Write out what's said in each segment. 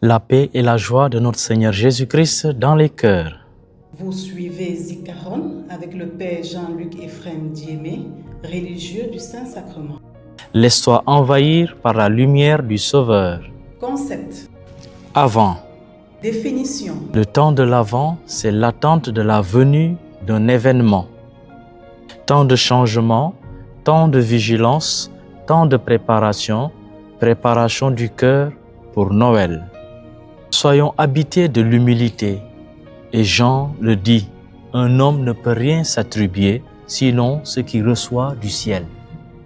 La paix et la joie de notre Seigneur Jésus-Christ dans les cœurs. Vous suivez Zikaron avec le Père Jean-Luc Ephrem Diémé, religieux du Saint-Sacrement. Laisse-toi envahir par la lumière du Sauveur. Concept. Avant. Définition. Le temps de l'Avent, c'est l'attente de la venue d'un événement. Temps de changement, temps de vigilance, temps de préparation, préparation du cœur pour Noël. Soyons habités de l'humilité. Et Jean le dit, un homme ne peut rien s'attribuer sinon ce qu'il reçoit du ciel.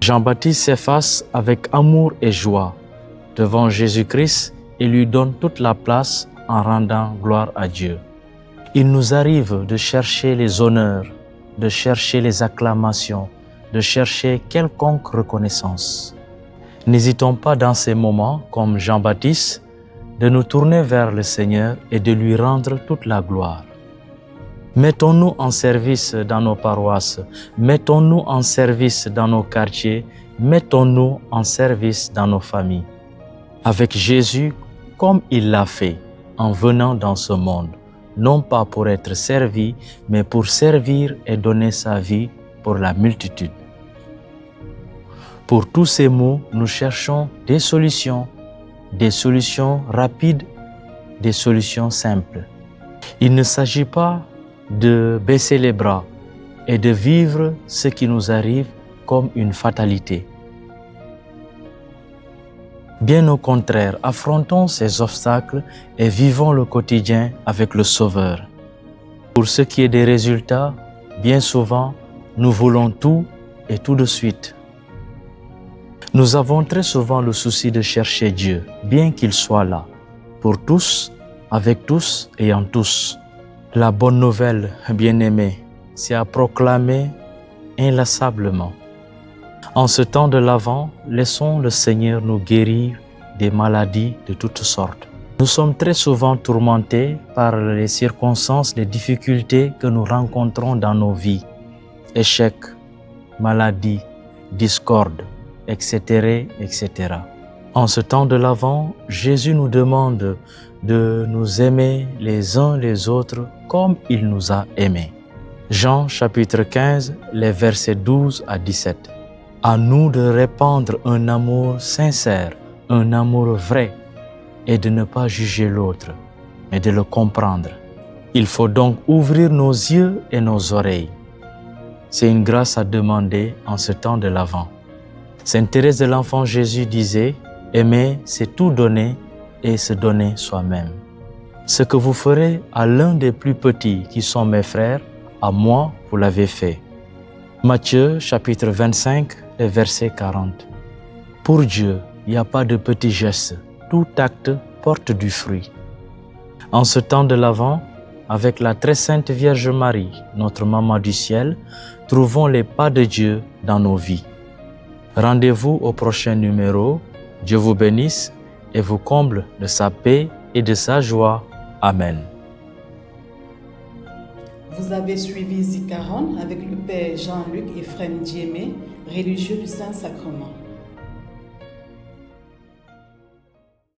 Jean-Baptiste s'efface avec amour et joie devant Jésus-Christ et lui donne toute la place en rendant gloire à Dieu. Il nous arrive de chercher les honneurs, de chercher les acclamations, de chercher quelconque reconnaissance. N'hésitons pas dans ces moments, comme Jean-Baptiste, de nous tourner vers le Seigneur et de lui rendre toute la gloire. Mettons-nous en service dans nos paroisses, mettons-nous en service dans nos quartiers, mettons-nous en service dans nos familles. Avec Jésus, comme il l'a fait en venant dans ce monde, non pas pour être servi, mais pour servir et donner sa vie pour la multitude. Pour tous ces mots, nous cherchons des solutions rapides, des solutions simples. Il ne s'agit pas de baisser les bras et de vivre ce qui nous arrive comme une fatalité. Bien au contraire, affrontons ces obstacles et vivons le quotidien avec le Sauveur. Pour ce qui est des résultats, bien souvent, nous voulons tout et tout de suite. Nous avons très souvent le souci de chercher Dieu, bien qu'il soit là, pour tous, avec tous et en tous. La bonne nouvelle, bien-aimés, c'est à proclamer inlassablement. En ce temps de l'Avent, laissons le Seigneur nous guérir des maladies de toutes sortes. Nous sommes très souvent tourmentés par les circonstances, les difficultés que nous rencontrons dans nos vies. Échecs, maladies, discordes, etc., etc. En ce temps de l'Avent, Jésus nous demande de nous aimer les uns les autres comme il nous a aimés. Jean chapitre 15, les versets 12 à 17. À nous de répandre un amour sincère, un amour vrai, et de ne pas juger l'autre, mais de le comprendre. Il faut donc ouvrir nos yeux et nos oreilles. C'est une grâce à demander en ce temps de l'Avent. Sainte Thérèse de l'Enfant Jésus disait, « Aimer, c'est tout donner et se donner soi-même. Ce que vous ferez à l'un des plus petits qui sont mes frères, à moi, vous l'avez fait. » Matthieu, chapitre 25, verset 40. Pour Dieu, il n'y a pas de petits gestes. Tout acte porte du fruit. En ce temps de l'Avent, avec la très sainte Vierge Marie, notre Maman du ciel, trouvons les pas de Dieu dans nos vies. Rendez-vous au prochain numéro. Dieu vous bénisse et vous comble de sa paix et de sa joie. Amen. Vous avez suivi Zikaron avec le Père Jean-Luc Ephrem Diémé, religieux du Saint-Sacrement.